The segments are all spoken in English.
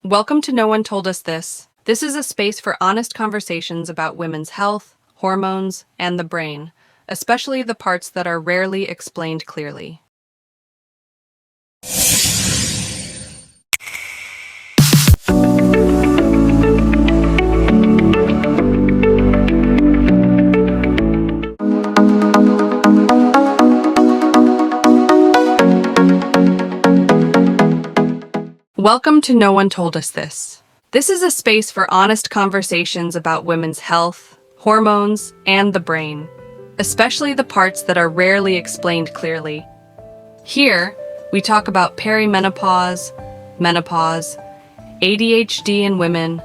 Welcome to No One Told Us This. This is a space for honest conversations about women's health, hormones, and the brain, especially the parts that are rarely explained clearly. Welcome to No One Told Us This. This is a space for honest conversations about women's health, hormones, and the brain, especially the parts that are rarely explained clearly. Here, we talk about perimenopause, menopause, ADHD in women,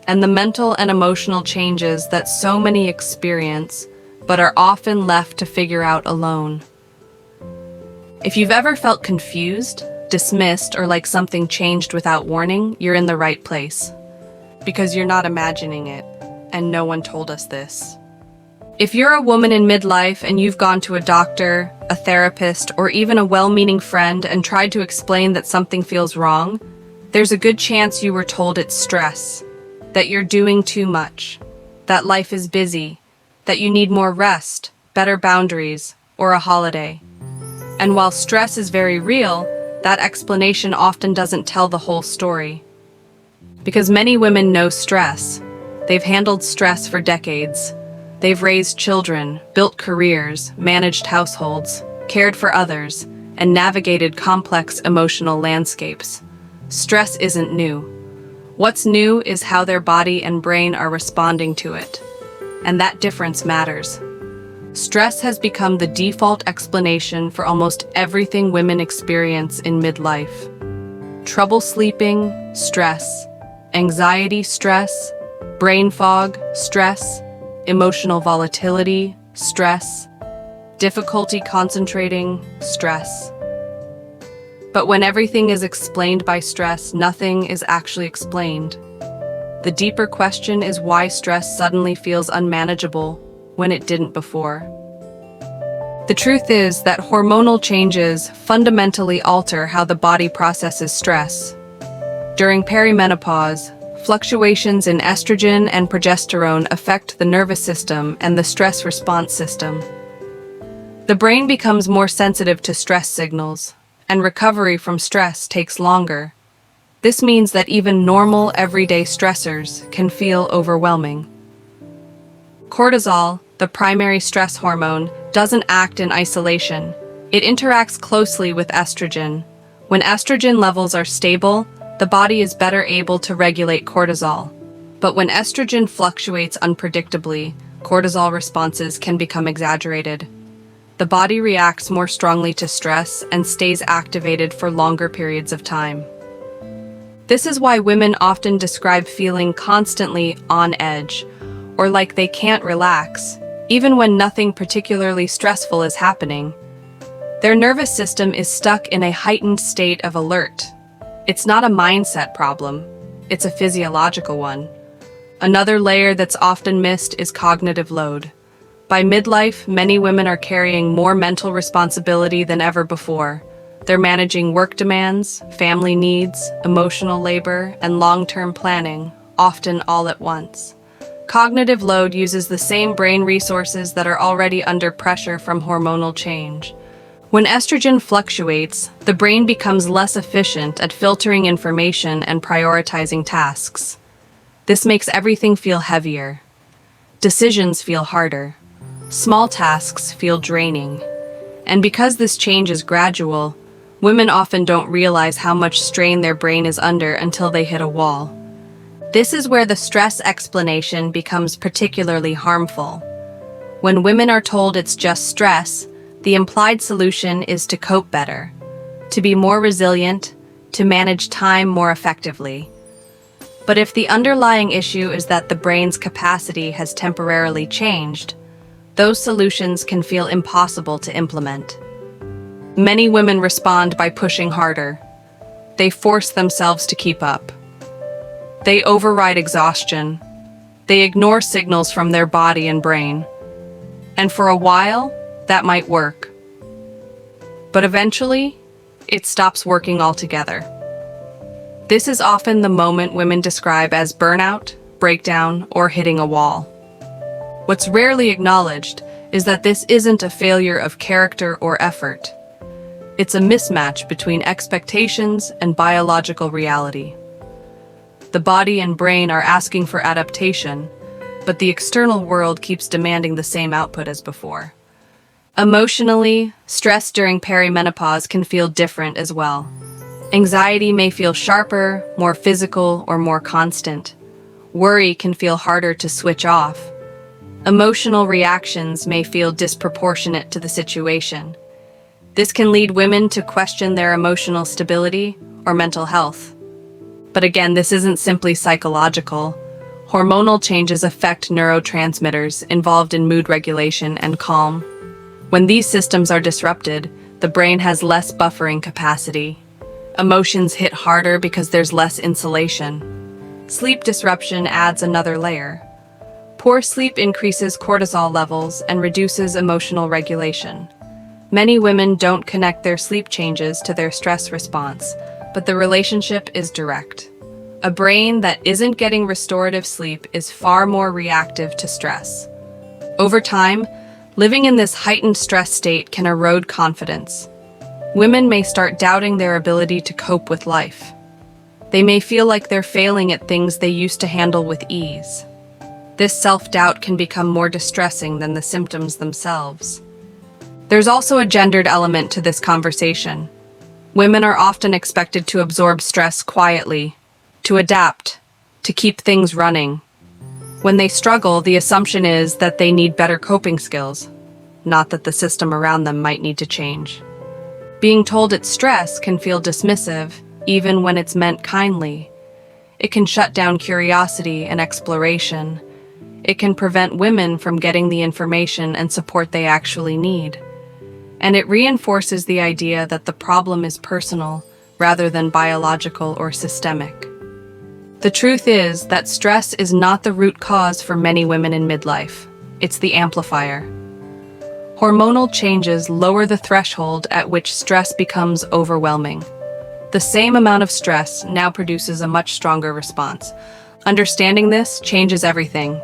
and the mental and emotional changes that so many experience, but are often left to figure out alone. If you've ever felt confused, dismissed, or like something changed without warning, you're in the right place. Because you're not imagining it, and no one told us this. If you're a woman in midlife and you've gone to a doctor, a therapist, or even a well-meaning friend and tried to explain that something feels wrong, there's a good chance you were told it's stress, that you're doing too much, that life is busy, that you need more rest, better boundaries, or a holiday. And while stress is very real, that explanation often doesn't tell the whole story. Because many women know stress. They've handled stress for decades. They've raised children, built careers, managed households, cared for others, and navigated complex emotional landscapes. Stress isn't new. What's new is how their body and brain are responding to it. And that difference matters. Stress has become the default explanation for almost everything women experience in midlife. Trouble sleeping, stress. Anxiety, stress. Brain fog, stress. Emotional volatility, stress. Difficulty concentrating, stress. But when everything is explained by stress, nothing is actually explained. The deeper question is why stress suddenly feels unmanageable when it didn't before. The truth is that hormonal changes fundamentally alter how the body processes stress. During perimenopause, fluctuations in estrogen and progesterone affect the nervous system and the stress response system. The brain becomes more sensitive to stress signals, and recovery from stress takes longer. This means that even normal, everyday stressors can feel overwhelming. Cortisol, the primary stress hormone, doesn't act in isolation. It interacts closely with estrogen. When estrogen levels are stable, the body is better able to regulate cortisol. But when estrogen fluctuates unpredictably, cortisol responses can become exaggerated. The body reacts more strongly to stress and stays activated for longer periods of time. This is why women often describe feeling constantly on edge, or like they can't relax, even when nothing particularly stressful is happening. Their nervous system is stuck in a heightened state of alert. It's not a mindset problem, it's a physiological one. Another layer that's often missed is cognitive load. By midlife, many women are carrying more mental responsibility than ever before. They're managing work demands, family needs, emotional labor, and long-term planning, often all at once. Cognitive load uses the same brain resources that are already under pressure from hormonal change. When estrogen fluctuates, the brain becomes less efficient at filtering information and prioritizing tasks. This makes everything feel heavier. Decisions feel harder. Small tasks feel draining. And because this change is gradual, women often don't realize how much strain their brain is under until they hit a wall. This is where the stress explanation becomes particularly harmful. When women are told it's just stress, the implied solution is to cope better, to be more resilient, to manage time more effectively. But if the underlying issue is that the brain's capacity has temporarily changed, those solutions can feel impossible to implement. Many women respond by pushing harder. They force themselves to keep up. They override exhaustion. They ignore signals from their body and brain. And for a while, that might work. But eventually, it stops working altogether. This is often the moment women describe as burnout, breakdown, or hitting a wall. What's rarely acknowledged is that this isn't a failure of character or effort. It's a mismatch between expectations and biological reality. The body and brain are asking for adaptation, but the external world keeps demanding the same output as before. Emotionally, stress during perimenopause can feel different as well. Anxiety may feel sharper, more physical, or more constant. Worry can feel harder to switch off. Emotional reactions may feel disproportionate to the situation. This can lead women to question their emotional stability or mental health. But again, this isn't simply psychological. Hormonal changes affect neurotransmitters involved in mood regulation and calm. When these systems are disrupted, the brain has less buffering capacity. Emotions hit harder because there's less insulation. Sleep disruption adds another layer. Poor sleep increases cortisol levels and reduces emotional regulation. Many women don't connect their sleep changes to their stress response, but the relationship is direct. A brain that isn't getting restorative sleep is far more reactive to stress. Over time, living in this heightened stress state can erode confidence. Women may start doubting their ability to cope with life. They may feel like they're failing at things they used to handle with ease. This self-doubt can become more distressing than the symptoms themselves. There's also a gendered element to this conversation. Women are often expected to absorb stress quietly, to adapt, to keep things running. When they struggle, the assumption is that they need better coping skills, not that the system around them might need to change. Being told it's stress can feel dismissive, even when it's meant kindly. It can shut down curiosity and exploration. It can prevent women from getting the information and support they actually need. And it reinforces the idea that the problem is personal rather than biological or systemic. The truth is that stress is not the root cause for many women in midlife. It's the amplifier. Hormonal changes lower the threshold at which stress becomes overwhelming. The same amount of stress now produces a much stronger response. Understanding this changes everything.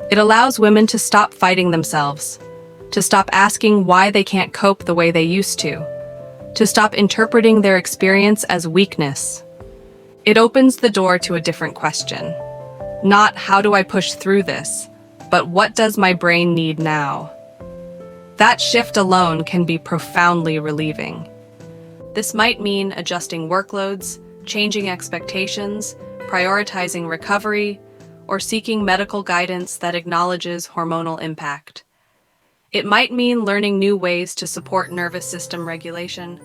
It allows women to stop fighting themselves, to stop asking why they can't cope the way they used to stop interpreting their experience as weakness. It opens the door to a different question. Not how do I push through this, but what does my brain need now? That shift alone can be profoundly relieving. This might mean adjusting workloads, changing expectations, prioritizing recovery, or seeking medical guidance that acknowledges hormonal impact. It might mean learning new ways to support nervous system regulation,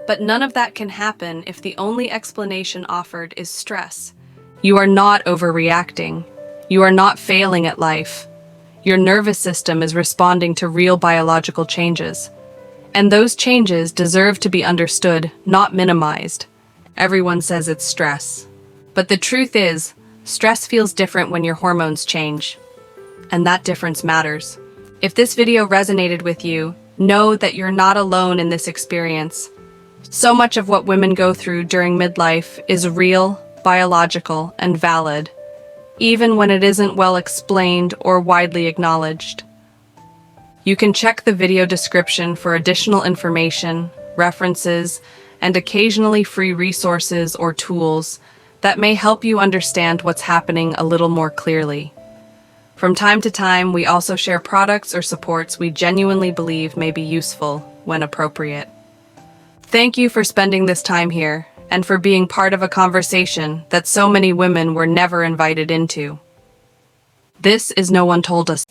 but none of that can happen if the only explanation offered is stress. You are not overreacting. You are not failing at life. Your nervous system is responding to real biological changes. And those changes deserve to be understood, not minimized. Everyone says it's stress. But the truth is, stress feels different when your hormones change. And that difference matters. If this video resonated with you, know that you're not alone in this experience. So much of what women go through during midlife is real, biological, and valid, even when it isn't well explained or widely acknowledged. You can check the video description for additional information, references, and occasionally free resources or tools that may help you understand what's happening a little more clearly. From time to time, we also share products or supports we genuinely believe may be useful when appropriate. Thank you for spending this time here and for being part of a conversation that so many women were never invited into. This is No One Told Us.